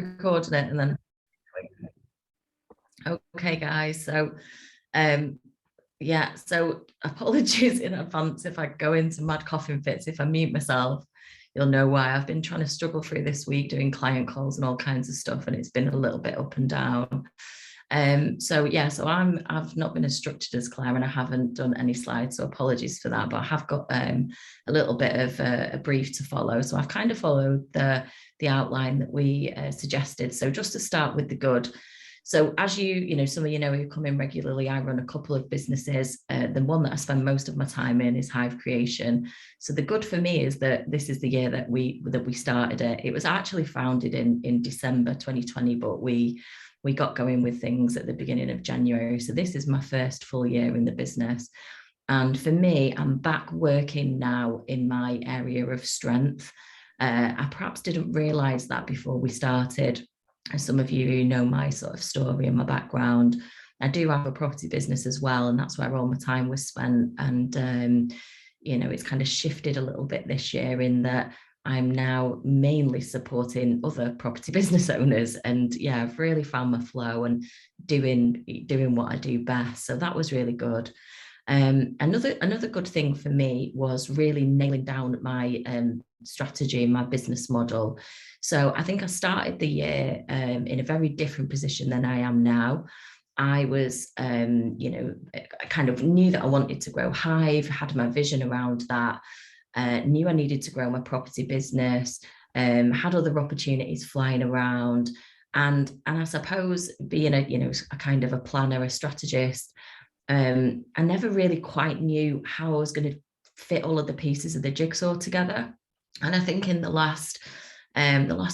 recording it and then okay guys, so yeah, so apologies in advance if I go into mad coughing fits. If I mute myself, you'll know why. I've been trying to struggle through this week doing client calls and all kinds of stuff, and it's been a little bit up and down. So yeah, so I've not been as structured as Claire, and I haven't done any slides, so apologies for that. But I have got a little bit of a brief to follow. So I've kind of followed the outline that we suggested. So just to start with the good. So as some of you know who come in regularly, I run a couple of businesses. The one that I spend most of my time in is Hive Creation. So the good for me is that this is the year that we started it. It was actually founded in December 2020, but we got going with things at the beginning of January. So this is my first full year in the business. And for me, I'm back working now in my area of strength. I perhaps didn't realize that before we started. As some of you who know my sort of story and my background, I do have a property business as well, and that's where all my time was spent. And it's kind of shifted a little bit this year in that I'm now mainly supporting other property business owners, and yeah, I've really found my flow and doing what I do best. So that was really good. Another good thing for me was really nailing down my strategy, my business model. So I think I started the year in a very different position than I am now. I was, I kind of knew that I wanted to grow Hive, had my vision around that, knew I needed to grow my property business, had other opportunities flying around. And I suppose being a kind of a planner, a strategist, I never really quite knew how I was going to fit all of the pieces of the jigsaw together. And I think in the last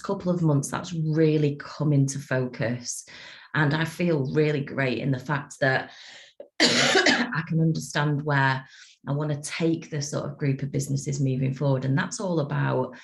couple of months, that's really come into focus. And I feel really great in the fact that I can understand where I want to take the sort of group of businesses moving forward. And that's all about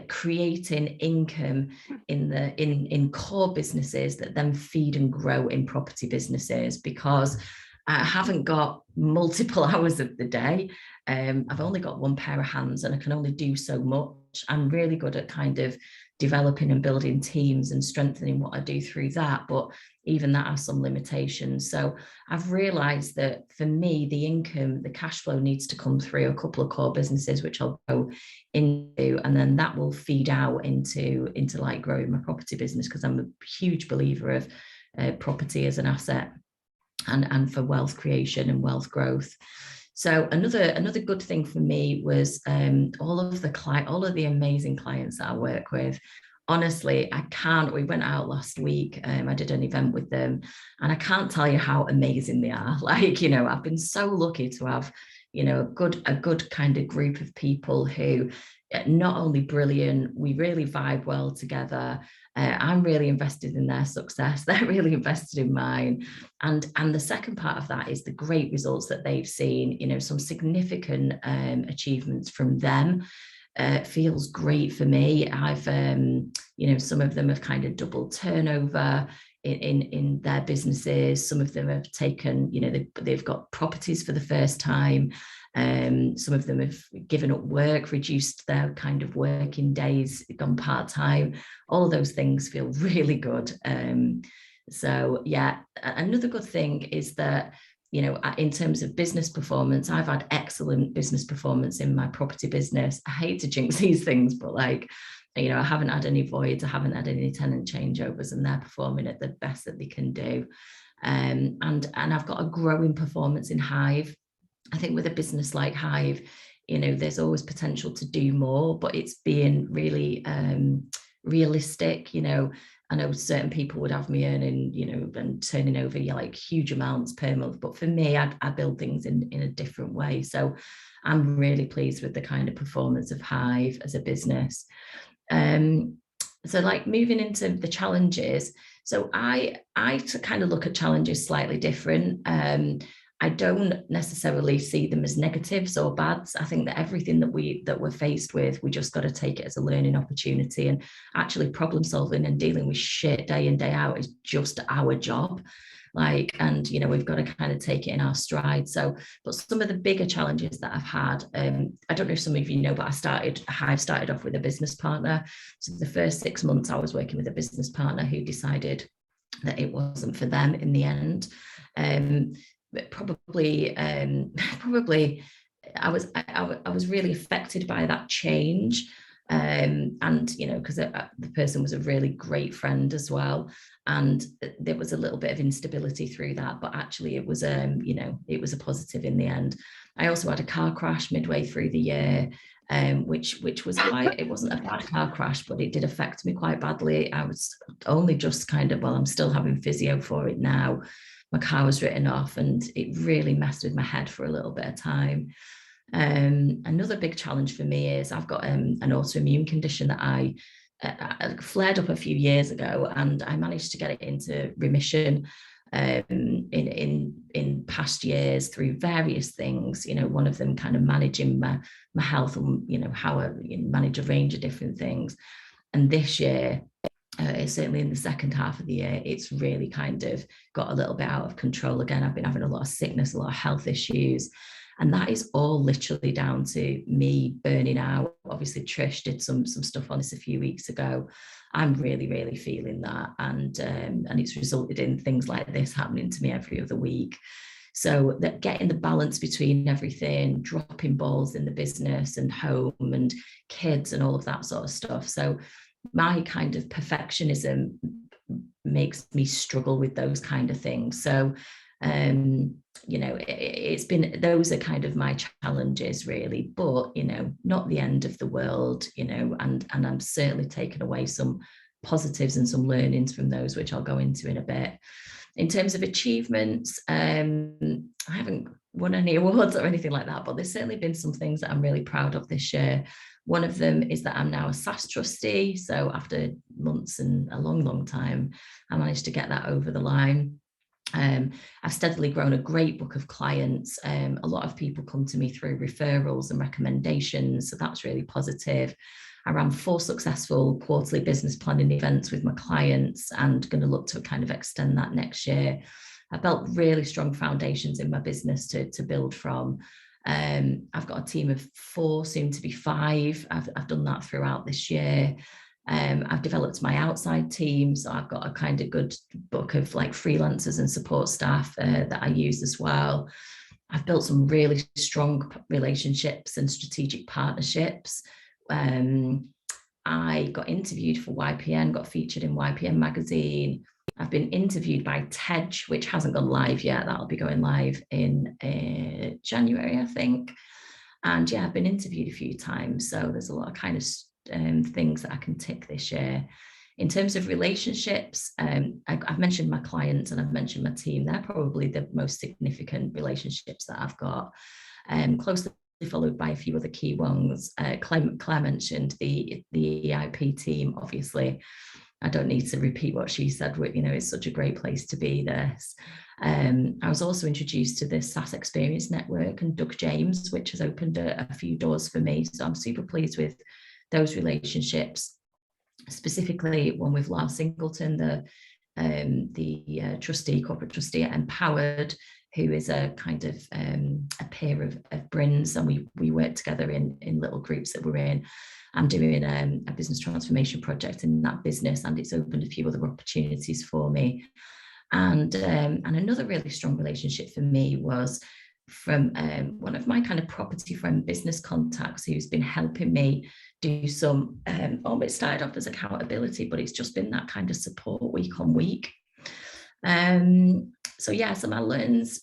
creating income in core businesses that then feed and grow in property businesses, because I haven't got multiple hours of the day. I've only got one pair of hands and I can only do so much. I'm really good at kind of developing and building teams and strengthening what I do through that. But even that has some limitations. So I've realized that for me, the income, the cash flow needs to come through a couple of core businesses, which I'll go into, and then that will feed out into like growing my property business, because I'm a huge believer of property as an asset and for wealth creation and wealth growth. So another good thing for me was all of the amazing clients that I work with. Honestly, we went out last week. I did an event with them, and I can't tell you how amazing they are. Like, I've been so lucky to have, a good kind of group of people who not only brilliant, we really vibe well together. I'm really invested in their success. They're really invested in mine. And the second part of that is the great results that they've seen, some significant achievements from them. Feels great for me. I've, some of them have kind of doubled turnover in their businesses. Some of them have taken, they've got properties for the first time. Some of them have given up work, reduced their kind of working days, gone part-time. All of those things feel really good. So yeah, another good thing is that, in terms of business performance, I've had excellent business performance in my property business. I hate to jinx these things, but I haven't had any voids, I haven't had any tenant changeovers, and they're performing at the best that they can do. And I've got a growing performance in Hive. I think with a business like Hive, there's always potential to do more, but it's being really realistic. I know certain people would have me earning, and turning over like huge amounts per month, but for me, I build things in a different way. So I'm really pleased with the kind of performance of Hive as a business. So like moving into the challenges. So I kind of look at challenges slightly different. I don't necessarily see them as negatives or bads. I think that everything that we're faced with, we just got to take it as a learning opportunity. And actually problem solving and dealing with shit day in, day out is just our job. and we've got to kind of take it in our stride. So, but some of the bigger challenges that I've had, I don't know if some of you know, but I started off with a business partner. So the first 6 months I was working with a business partner who decided that it wasn't for them in the end. But probably I was really affected by that change. And because the person was a really great friend as well, and there was a little bit of instability through that, but actually it was it was a positive in the end. I also had a car crash midway through the year, which was it wasn't a bad car crash, but it did affect me quite badly. I was only just I'm still having physio for it now. My car was written off, and it really messed with my head for a little bit of time. Another big challenge for me is I've got an autoimmune condition that I flared up a few years ago, and I managed to get it into remission in past years through various things. One of them kind of managing my health, and how I manage a range of different things. And this year, certainly in the second half of the year, it's really kind of got a little bit out of control again. I've been having a lot of sickness, a lot of health issues. And that is all literally down to me burning out. Obviously, Trish did some stuff on this a few weeks ago. I'm really, really feeling that. And it's resulted in things like this happening to me every other week. So that getting the balance between everything, dropping balls in the business and home and kids and all of that sort of stuff. So my kind of perfectionism makes me struggle with those kind of things. So it's been, those are kind of my challenges really, but not the end of the world, and I'm certainly taking away some positives and some learnings from those, which I'll go into in a bit. In terms of achievements, I haven't won any awards or anything like that, but there's certainly been some things that I'm really proud of this year. One of them is that I'm now a SAS trustee. So after months and a long, long time, I managed to get that over the line. I've steadily grown a great book of clients. A lot of people come to me through referrals and recommendations, so that's really positive. I ran 4 successful quarterly business planning events with my clients, and going to look to kind of extend that next year. I built really strong foundations in my business to build from. I've got a team of 4, soon to be 5. I've done that throughout this year. I've developed my outside team, so I've got a kind of good book of like freelancers and support staff that I use as well. I've built some really strong relationships and strategic partnerships. I got interviewed for YPN, got featured in YPN magazine. I've been interviewed by TEDge, which hasn't gone live yet. That'll be going live in January, I think. And yeah, I've been interviewed a few times, so there's a lot of kind of things that I can tick this year. In terms of relationships, I've mentioned my clients and I've mentioned my team. They're probably the most significant relationships that I've got, closely followed by a few other key ones. Claire mentioned the EIP team, obviously. I don't need to repeat what she said, it's such a great place to be this. I was also introduced to the SAS Experience Network and Doug James, which has opened a few doors for me. So I'm super pleased with those relationships, specifically one with Lars Singleton, the corporate trustee at Empowered, who is a kind of a peer of Bryn's, and we work together in little groups that we're in. I'm doing a business transformation project in that business, and it's opened a few other opportunities for me. And another really strong relationship for me was from one of my kind of property friend business contacts, who's been helping me do some, it started off as accountability, but it's just been that kind of support week on week. So my learns,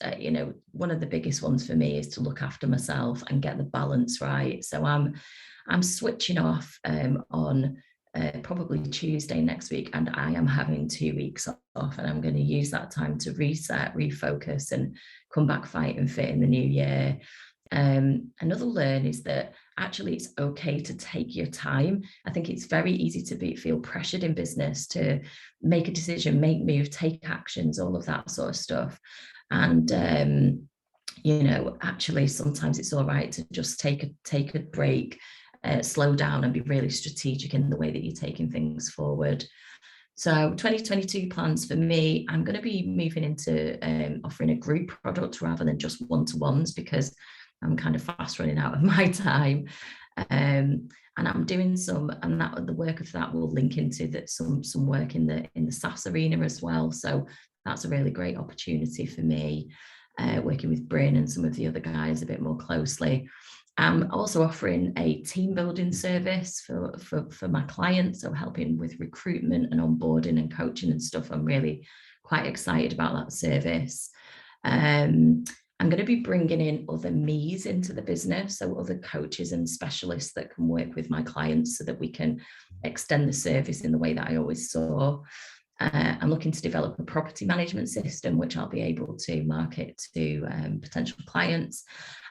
one of the biggest ones for me is to look after myself and get the balance right. So I'm switching off on probably Tuesday next week, and I am having 2 weeks off, and I'm going to use that time to reset, refocus, and come back fighting fit in the new year. Another learn is that actually it's okay to take your time. I think it's very easy to feel pressured in business to make a decision, make move, take actions, all of that sort of stuff. And actually sometimes it's all right to just take a break, slow down, and be really strategic in the way that you're taking things forward. So 2022 plans for me, I'm going to be moving into offering a group product rather than just one-to-ones, because I'm kind of fast running out of my time. And I'm doing some, and that the work of that will link into that some work in the SaaS arena as well. So that's a really great opportunity for me, working with Bryn and some of the other guys a bit more closely. I'm also offering a team building service for my clients, so helping with recruitment and onboarding and coaching and stuff. I'm really quite excited about that service. I'm going to be bringing in other me's into the business, so other coaches and specialists that can work with my clients so that we can extend the service in the way that I always saw. I'm looking to develop a property management system, which I'll be able to market to potential clients.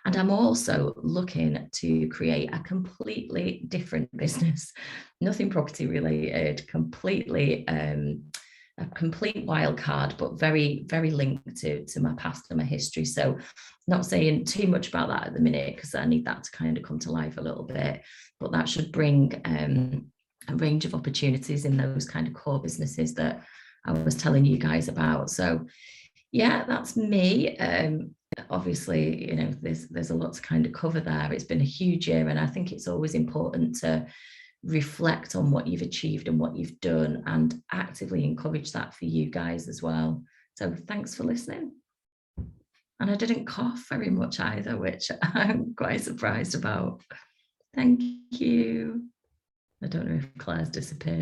And I'm also looking to create a completely different business, nothing property related, completely a complete wild card, but very, very linked to my past and my history. So not saying too much about that at the minute, because I need that to kind of come to life a little bit, but that should bring a range of opportunities in those kind of core businesses that I was telling you guys about. So yeah, that's me. Obviously, you know, there's a lot to kind of cover there. It's been a huge year, and I think it's always important to reflect on what you've achieved and what you've done, and actively encourage that for you guys as well. So thanks for listening. And I didn't cough very much either, which I'm quite surprised about. Thank you. I don't know if Claire's disappeared.